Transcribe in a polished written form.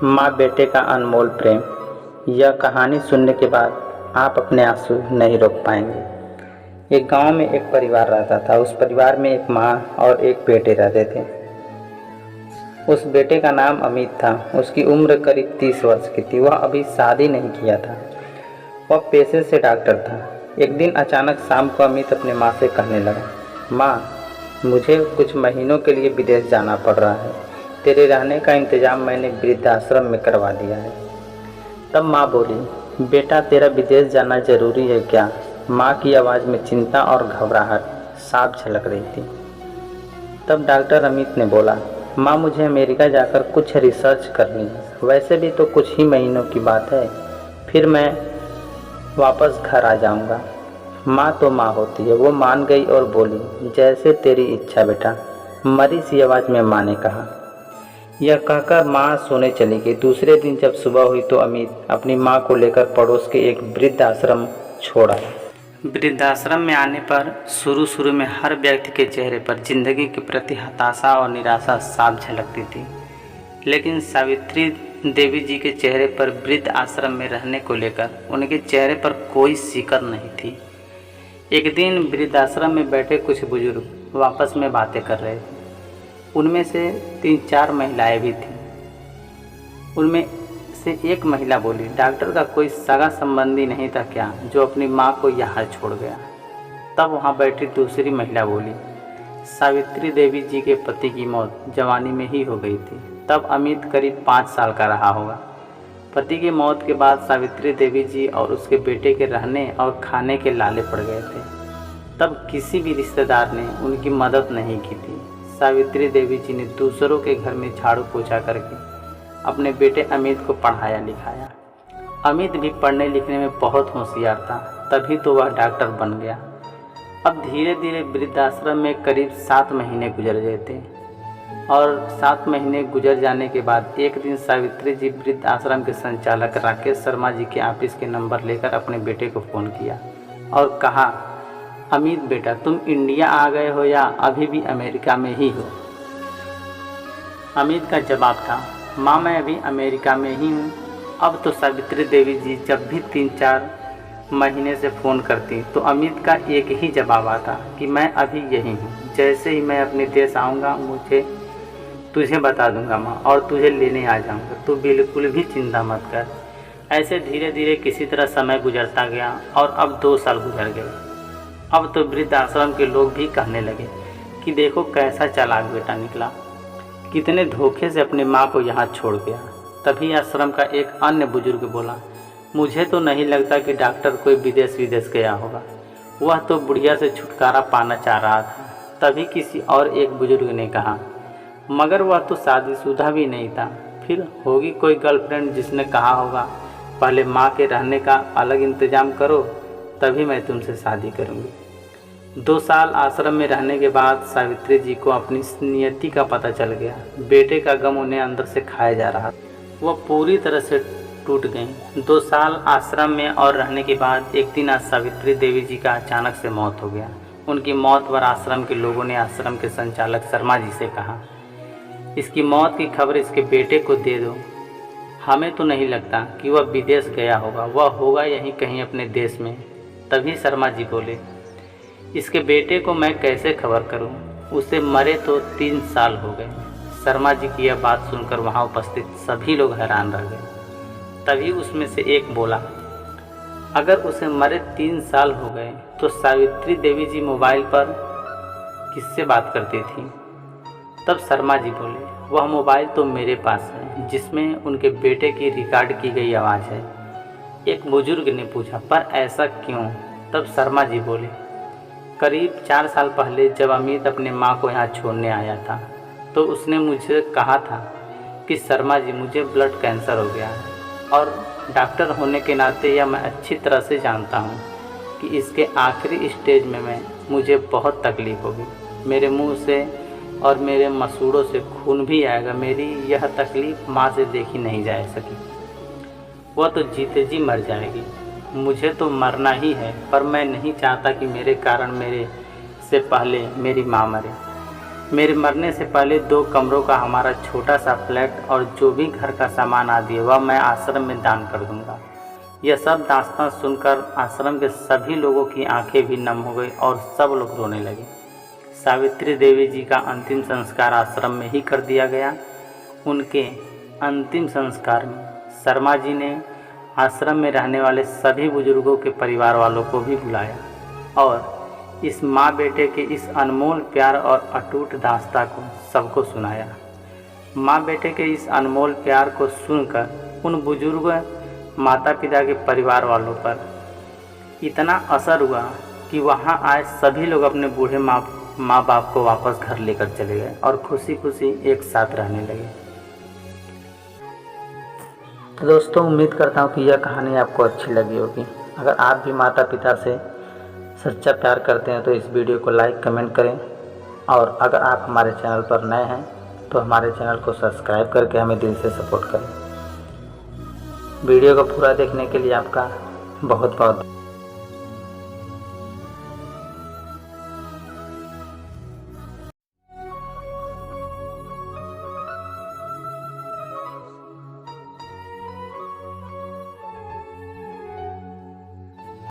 माँ बेटे का अनमोल प्रेम। यह कहानी सुनने के बाद आप अपने आंसू नहीं रोक पाएंगे। एक गांव में एक परिवार रहता था। उस परिवार में एक माँ और एक बेटे रहते थे। उस बेटे का नाम अमित था। उसकी उम्र करीब 30 वर्ष की थी। वह अभी शादी नहीं किया था। वह पेशे से डॉक्टर था। एक दिन अचानक शाम को अमित अपने माँ से कहने लगा, माँ, मुझे कुछ महीनों के लिए विदेश जाना पड़ रहा है। तेरे रहने का इंतज़ाम मैंने वृद्धाश्रम में करवा दिया है। तब माँ बोली, बेटा, तेरा विदेश जाना ज़रूरी है क्या? माँ की आवाज़ में चिंता और घबराहट साफ झलक रही थी। तब डॉक्टर अमित ने बोला, माँ, मुझे अमेरिका जाकर कुछ रिसर्च करनी है। वैसे भी तो कुछ ही महीनों की बात है, फिर मैं वापस घर आ जाऊंगा। माँ तो माँ होती है। वो मान गई और बोली, जैसे तेरी इच्छा बेटा। मरी सी आवाज़ में माँ ने कहा। यह कहकर माँ सोने चली गई। दूसरे दिन जब सुबह हुई तो अमित अपनी माँ को लेकर पड़ोस के एक वृद्धाश्रम छोड़ आया। वृद्धाश्रम में आने पर शुरू में हर व्यक्ति के चेहरे पर जिंदगी के प्रति हताशा और निराशा साफ झलकती थी, लेकिन सावित्री देवी जी के चेहरे पर वृद्ध आश्रम में रहने को लेकर उनके चेहरे पर कोई शिकन नहीं थी। एक दिन वृद्धाश्रम में बैठे कुछ बुजुर्ग आपस में बातें कर रहे थे। उनमें से 3-4 महिलाएं भी थीं। उनमें से एक महिला बोली, डॉक्टर का कोई सगा संबंधी नहीं था क्या जो अपनी माँ को यहाँ छोड़ गया? तब वहाँ बैठी दूसरी महिला बोली, सावित्री देवी जी के पति की मौत जवानी में ही हो गई थी। तब अमित करीब 5 साल का रहा होगा। पति की मौत के बाद सावित्री देवी जी और उसके बेटे के रहने और खाने के लाले पड़ गए थे। तब किसी भी रिश्तेदार ने उनकी मदद नहीं की थी। सावित्री देवी जी ने दूसरों के घर में झाड़ू पोछा करके अपने बेटे अमित को पढ़ाया लिखाया। अमित भी पढ़ने लिखने में बहुत होशियार था, तभी तो वह डॉक्टर बन गया। अब धीरे धीरे वृद्धाश्रम में करीब 7 महीने गुजर गए थे और 7 महीने गुजर जाने के बाद एक दिन सावित्री जी वृद्धाश्रम के संचालक राकेश शर्मा जी के ऑफिस के नंबर लेकर अपने बेटे को फ़ोन किया और कहा, अमित बेटा, तुम इंडिया आ गए हो या अभी भी अमेरिका में ही हो? अमित का जवाब था, माँ, मैं अभी अमेरिका में ही हूँ। अब तो सावित्री देवी जी जब भी 3-4 महीने से फ़ोन करती तो अमित का एक ही जवाब आता कि मैं अभी यहीं हूँ। जैसे ही मैं अपने देश आऊँगा तुझे बता दूँगा माँ, और तुझे लेने आ जाऊँगा। तू बिल्कुल भी चिंता मत कर। ऐसे धीरे धीरे किसी तरह समय गुजरता गया और अब 2 साल गुजर गए। अब तो वृद्धाश्रम के लोग भी कहने लगे कि देखो कैसा चालाक बेटा निकला, कितने धोखे से अपनी माँ को यहाँ छोड़ गया। तभी आश्रम का एक अन्य बुजुर्ग बोला, मुझे तो नहीं लगता कि डॉक्टर कोई विदेश गया होगा। वह तो बुढ़िया से छुटकारा पाना चाह रहा था। तभी किसी और एक बुजुर्ग ने कहा, मगर वह तो शादीशुदा भी नहीं था। फिर होगी कोई गर्लफ्रेंड जिसने कहा होगा, पहले माँ के रहने का अलग इंतज़ाम करो, तभी मैं तुमसे शादी करूँगी। 2 साल आश्रम में रहने के बाद सावित्री जी को अपनी नियति का पता चल गया। बेटे का गम उन्हें अंदर से खाया जा रहा। वह पूरी तरह से टूट गईं। 2 साल आश्रम में और रहने के बाद एक दिन आज सावित्री देवी जी का अचानक से मौत हो गया। उनकी मौत पर आश्रम के लोगों ने आश्रम के संचालक शर्मा जी से कहा, इसकी मौत की खबर इसके बेटे को दे दो। हमें तो नहीं लगता कि वह विदेश गया होगा, वह होगा यहीं कहीं अपने देश में। तभी शर्मा जी बोले, इसके बेटे को मैं कैसे खबर करूं? उसे मरे तो 3 साल हो गए। शर्मा जी की यह बात सुनकर वहां उपस्थित सभी लोग हैरान रह गए। तभी उसमें से एक बोला, अगर उसे मरे 3 साल हो गए तो सावित्री देवी जी मोबाइल पर किससे बात करती थी? तब शर्मा जी बोले, वह मोबाइल तो मेरे पास है जिसमें उनके बेटे की रिकॉर्ड की गई आवाज़ है। एक बुजुर्ग ने पूछा, पर ऐसा क्यों? तब शर्मा जी बोले, करीब 4 साल पहले जब अमित अपने माँ को यहाँ छोड़ने आया था तो उसने मुझे कहा था कि शर्मा जी, मुझे ब्लड कैंसर हो गया है और डॉक्टर होने के नाते यह मैं अच्छी तरह से जानता हूँ कि इसके आखिरी स्टेज में मुझे बहुत तकलीफ़ होगी। मेरे मुंह से और मेरे मसूड़ों से खून भी आएगा। मेरी यह तकलीफ़ माँ से देखी नहीं जा सकी। वह तो जीते जी मर जाएगी। मुझे तो मरना ही है, पर मैं नहीं चाहता कि मेरे कारण मेरे से पहले मेरी माँ मरे। मेरे मरने से पहले 2 कमरों का हमारा छोटा सा फ्लैट और जो भी घर का सामान आदि है वह मैं आश्रम में दान कर दूंगा। यह सब दास्तां सुनकर आश्रम के सभी लोगों की आंखें भी नम हो गई और सब लोग रोने लगे। सावित्री देवी जी का अंतिम संस्कार आश्रम में ही कर दिया गया। उनके अंतिम संस्कार में शर्मा जी ने आश्रम में रहने वाले सभी बुजुर्गों के परिवार वालों को भी बुलाया और इस माँ बेटे के इस अनमोल प्यार और अटूट दास्तां को सबको सुनाया। माँ बेटे के इस अनमोल प्यार को सुनकर उन बुजुर्ग माता पिता के परिवार वालों पर इतना असर हुआ कि वहाँ आए सभी लोग अपने बूढ़े माँ बाप को वापस घर लेकर चले गए और खुशी खुशी एक साथ रहने लगे। तो दोस्तों, उम्मीद करता हूँ कि यह कहानी आपको अच्छी लगी होगी। अगर आप भी माता पिता से सच्चा प्यार करते हैं तो इस वीडियो को लाइक कमेंट करें और अगर आप हमारे चैनल पर नए हैं तो हमारे चैनल को सब्सक्राइब करके हमें दिल से सपोर्ट करें। वीडियो को पूरा देखने के लिए आपका बहुत बहुत